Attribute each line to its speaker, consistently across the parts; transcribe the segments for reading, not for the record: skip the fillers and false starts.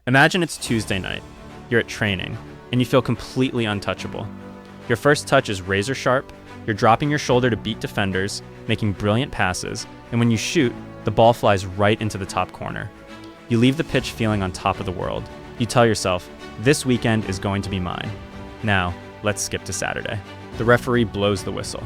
Speaker 1: Imagine it's Tuesday night. You're at training, and you feel completely untouchable. Your first touch is razor sharp, you're dropping your shoulder to beat defenders, making brilliant passes, and when you shoot, the ball flies right into the top corner. You leave the pitch feeling on top of the world. You tell yourself, this weekend is going to be mine. Now, let's skip to Saturday. The referee blows the whistle.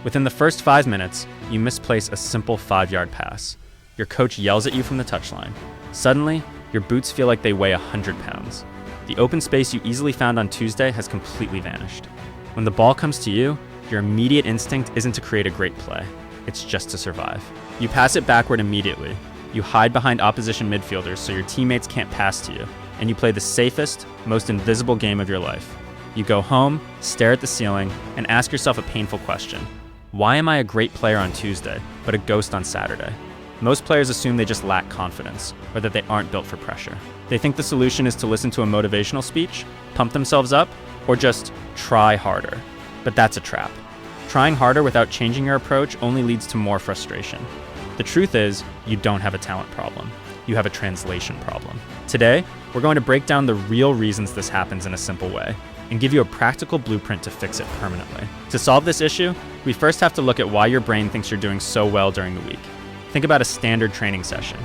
Speaker 1: Within the first 5 minutes, you misplace a simple 5-yard pass. Your coach yells at you from the touchline. Suddenly, your boots feel like they weigh 100 pounds. The open space you easily found on Tuesday has completely vanished. When the ball comes to you, your immediate instinct isn't to create a great play. It's just to survive. You pass it backward immediately. You hide behind opposition midfielders so your teammates can't pass to you, and you play the safest, most invisible game of your life. You go home, stare at the ceiling, and ask yourself a painful question. Why am I a great player on Tuesday, but a ghost on Saturday? Most players assume they just lack confidence, or that they aren't built for pressure. They think the solution is to listen to a motivational speech, pump themselves up, or just try harder. But that's a trap. Trying harder without changing your approach only leads to more frustration. The truth is, you don't have a talent problem. You have a translation problem. Today, we're going to break down the real reasons this happens in a simple way, and give you a practical blueprint to fix it permanently. To solve this issue, we first have to look at why your brain thinks you're doing so well during the week. Think about a standard training session.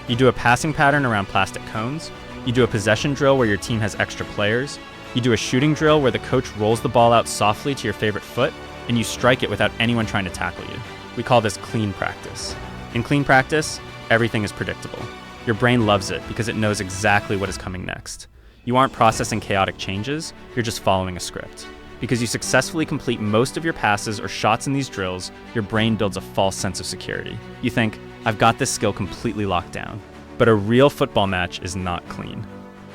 Speaker 1: You do a passing pattern around plastic cones, you do a possession drill where your team has extra players, you do a shooting drill where the coach rolls the ball out softly to your favorite foot, and you strike it without anyone trying to tackle you. We call this clean practice. In clean practice, everything is predictable. Your brain loves it because it knows exactly what is coming next. You aren't processing chaotic changes, you're just following a script. Because you successfully complete most of your passes or shots in these drills, your brain builds a false sense of security. You think, I've got this skill completely locked down. But a real football match is not clean.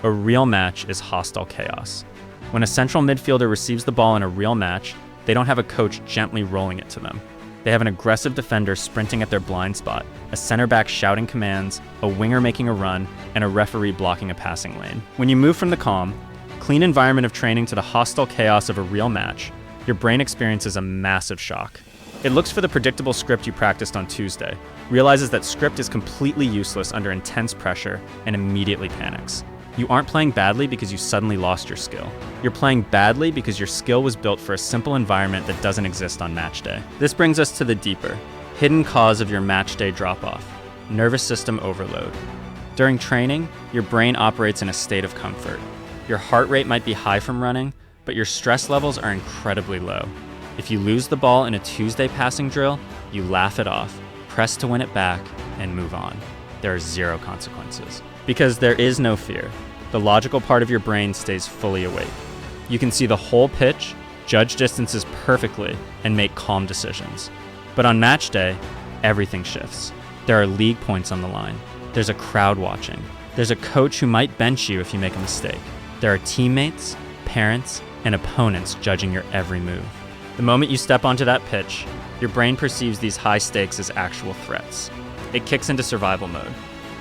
Speaker 1: A real match is hostile chaos. When a central midfielder receives the ball in a real match, they don't have a coach gently rolling it to them. They have an aggressive defender sprinting at their blind spot, a center back shouting commands, a winger making a run, and a referee blocking a passing lane. When you move from the calm, clean environment of training to the hostile chaos of a real match, your brain experiences a massive shock. It looks for the predictable script you practiced on Tuesday, realizes that script is completely useless under intense pressure, and immediately panics. You aren't playing badly because you suddenly lost your skill. You're playing badly because your skill was built for a simple environment that doesn't exist on match day. This brings us to the deeper, hidden cause of your match day drop-off: nervous system overload. During training, your brain operates in a state of comfort. Your heart rate might be high from running, but your stress levels are incredibly low. If you lose the ball in a Tuesday passing drill, you laugh it off, press to win it back, and move on. There are zero consequences. Because there is no fear, the logical part of your brain stays fully awake. You can see the whole pitch, judge distances perfectly, and make calm decisions. But on match day, everything shifts. There are league points on the line. There's a crowd watching. There's a coach who might bench you if you make a mistake. There are teammates, parents, and opponents judging your every move. The moment you step onto that pitch, your brain perceives these high stakes as actual threats. It kicks into survival mode.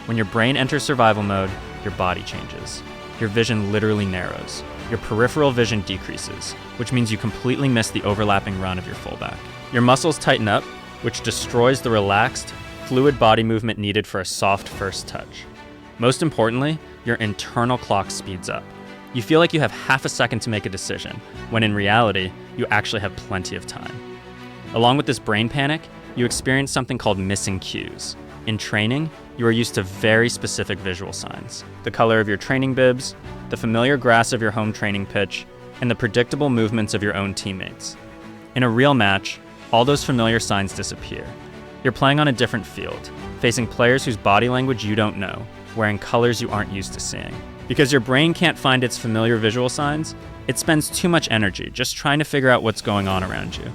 Speaker 1: When your brain enters survival mode, your body changes. Your vision literally narrows. Your peripheral vision decreases, which means you completely miss the overlapping run of your fullback. Your muscles tighten up, which destroys the relaxed, fluid body movement needed for a soft first touch. Most importantly, your internal clock speeds up. You feel like you have half a second to make a decision, when in reality, you actually have plenty of time. Along with this brain panic, you experience something called missing cues. In training, you are used to very specific visual signs: the color of your training bibs, the familiar grass of your home training pitch, and the predictable movements of your own teammates. In a real match, all those familiar signs disappear. You're playing on a different field, facing players whose body language you don't know, wearing colors you aren't used to seeing. Because your brain can't find its familiar visual signs, it spends too much energy just trying to figure out what's going on around you.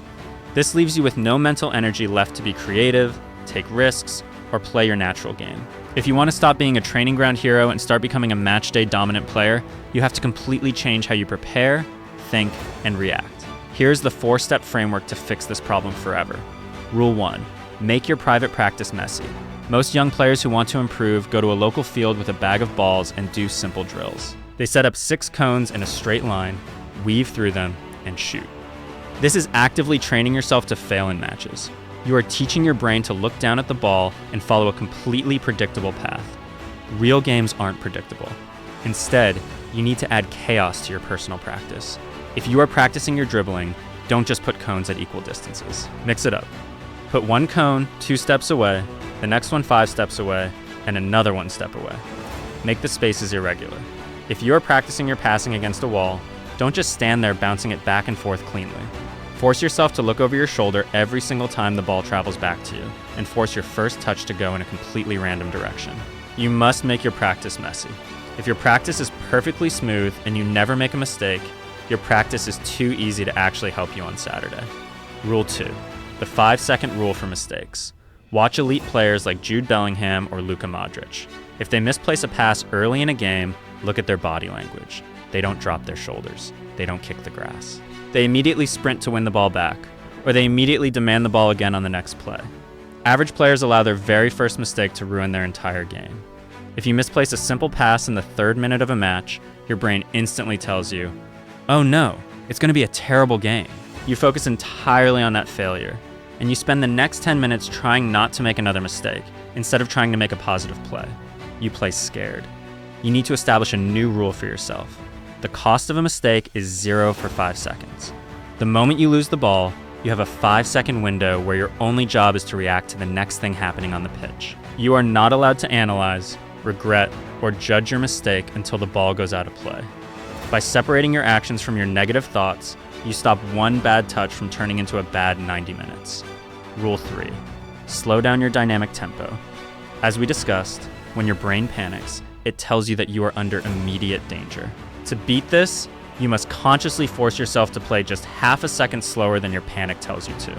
Speaker 1: This leaves you with no mental energy left to be creative, take risks, or play your natural game. If you want to stop being a training ground hero and start becoming a matchday dominant player, you have to completely change how you prepare, think, and react. Here's the 4-step framework to fix this problem forever. Rule 1, make your private practice messy. Most young players who want to improve go to a local field with a bag of balls and do simple drills. They set up 6 cones in a straight line, weave through them, and shoot. This is actively training yourself to fail in matches. You are teaching your brain to look down at the ball and follow a completely predictable path. Real games aren't predictable. Instead, you need to add chaos to your personal practice. If you are practicing your dribbling, don't just put cones at equal distances. Mix it up. Put one cone 2 steps away, the next one 5 steps away, and another 1 step away. Make the spaces irregular. If you are practicing your passing against a wall, don't just stand there bouncing it back and forth cleanly. Force yourself to look over your shoulder every single time the ball travels back to you, and force your first touch to go in a completely random direction. You must make your practice messy. If your practice is perfectly smooth and you never make a mistake, your practice is too easy to actually help you on Saturday. Rule 2, the 5-second rule for mistakes. Watch elite players like Jude Bellingham or Luka Modric. If they misplace a pass early in a game, look at their body language. They don't drop their shoulders. They don't kick the grass. They immediately sprint to win the ball back, or they immediately demand the ball again on the next play. Average players allow their very first mistake to ruin their entire game. If you misplace a simple pass in the 3rd minute of a match, your brain instantly tells you, oh no, it's going to be a terrible game. You focus entirely on that failure, and you spend the next 10 minutes trying not to make another mistake, instead of trying to make a positive play. You play scared. You need to establish a new rule for yourself. The cost of a mistake is 0 for 5 seconds. The moment you lose the ball, you have a 5-second window where your only job is to react to the next thing happening on the pitch. You are not allowed to analyze, regret, or judge your mistake until the ball goes out of play. By separating your actions from your negative thoughts, you stop one bad touch from turning into a bad 90 minutes. Rule 3, slow down your dynamic tempo. As we discussed, when your brain panics, it tells you that you are under immediate danger. To beat this, you must consciously force yourself to play just half a second slower than your panic tells you to.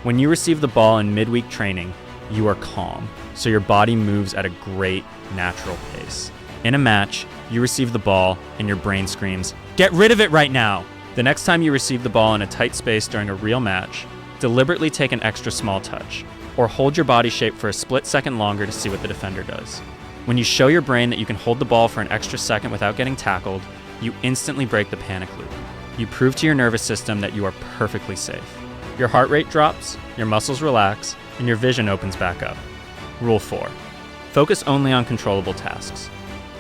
Speaker 1: When you receive the ball in midweek training, you are calm, so your body moves at a great, natural pace. In a match, you receive the ball and your brain screams, "Get rid of it right now!" The next time you receive the ball in a tight space during a real match, deliberately take an extra small touch, or hold your body shape for a split second longer to see what the defender does. When you show your brain that you can hold the ball for an extra second without getting tackled, you instantly break the panic loop. You prove to your nervous system that you are perfectly safe. Your heart rate drops, your muscles relax, and your vision opens back up. Rule 4, focus only on controllable tasks.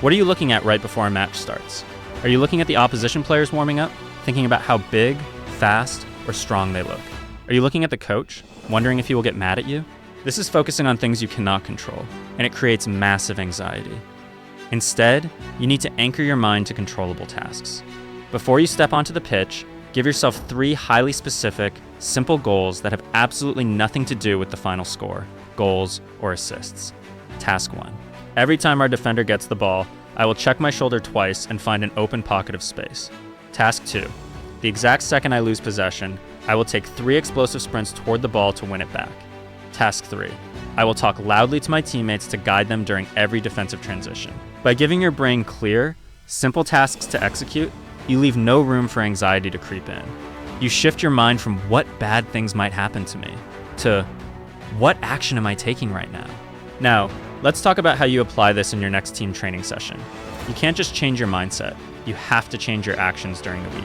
Speaker 1: What are you looking at right before a match starts? Are you looking at the opposition players warming up, thinking about how big, fast, or strong they look? Are you looking at the coach, wondering if he will get mad at you? This is focusing on things you cannot control, and it creates massive anxiety. Instead, you need to anchor your mind to controllable tasks. Before you step onto the pitch, give yourself 3 highly specific, simple goals that have absolutely nothing to do with the final score, goals, or assists. Task 1. Every time our defender gets the ball, I will check my shoulder twice and find an open pocket of space. Task 2. The exact second I lose possession, I will take 3 explosive sprints toward the ball to win it back. Task 3. I will talk loudly to my teammates to guide them during every defensive transition. By giving your brain clear, simple tasks to execute, you leave no room for anxiety to creep in. You shift your mind from what bad things might happen to me to what action am I taking right now? Now, let's talk about how you apply this in your next team training session. You can't just change your mindset. You have to change your actions during the week.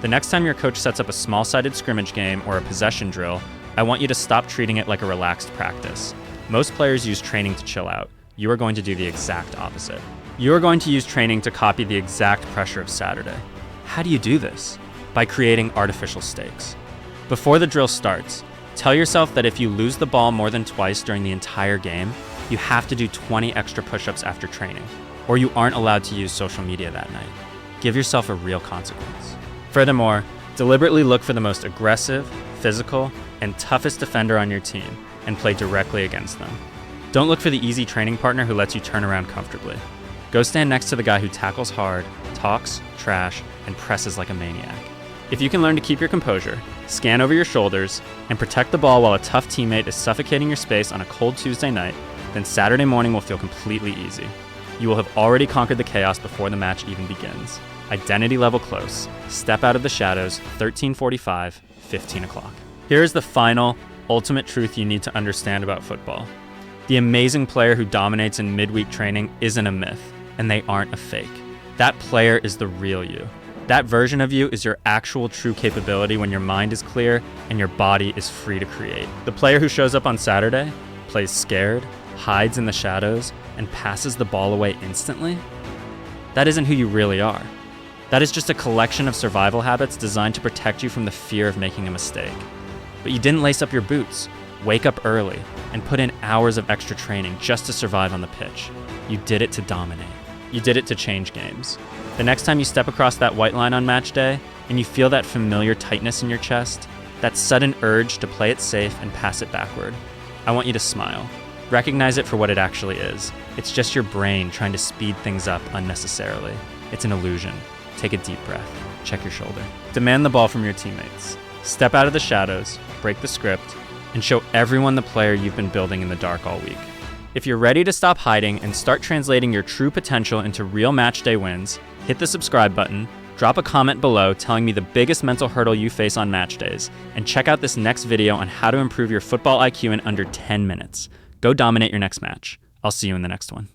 Speaker 1: The next time your coach sets up a small-sided scrimmage game or a possession drill, I want you to stop treating it like a relaxed practice. Most players use training to chill out. You are going to do the exact opposite. You are going to use training to copy the exact pressure of Saturday. How do you do this? By creating artificial stakes. Before the drill starts, tell yourself that if you lose the ball more than twice during the entire game, you have to do 20 extra push-ups after training, or you aren't allowed to use social media that night. Give yourself a real consequence. Furthermore, deliberately look for the most aggressive, physical, and toughest defender on your team and play directly against them. Don't look for the easy training partner who lets you turn around comfortably. Go stand next to the guy who tackles hard, talks trash, and presses like a maniac. If you can learn to keep your composure, scan over your shoulders, and protect the ball while a tough teammate is suffocating your space on a cold Tuesday night, then Saturday morning will feel completely easy. You will have already conquered the chaos before the match even begins. Identity level close. Step out of the shadows, 13:45, 15 o'clock. Here is the final, ultimate truth you need to understand about football. The amazing player who dominates in midweek training isn't a myth, and they aren't a fake. That player is the real you. That version of you is your actual true capability when your mind is clear and your body is free to create. The player who shows up on Saturday, plays scared, hides in the shadows, and passes the ball away instantly, That isn't who you really are. That is just a collection of survival habits designed to protect you from the fear of making a mistake. But you didn't lace up your boots, wake up early, and put in hours of extra training just to survive on the pitch. You did it to dominate. You did it to change games. The next time you step across that white line on match day, and you feel that familiar tightness in your chest, that sudden urge to play it safe and pass it backward, I want you to smile. Recognize it for what it actually is. It's just your brain trying to speed things up unnecessarily. It's an illusion. Take a deep breath. Check your shoulder. Demand the ball from your teammates. Step out of the shadows, break the script, and show everyone the player you've been building in the dark all week. If you're ready to stop hiding and start translating your true potential into real matchday wins, hit the subscribe button, drop a comment below telling me the biggest mental hurdle you face on match days, and check out this next video on how to improve your football IQ in under 10 minutes. Go dominate your next match. I'll see you in the next one.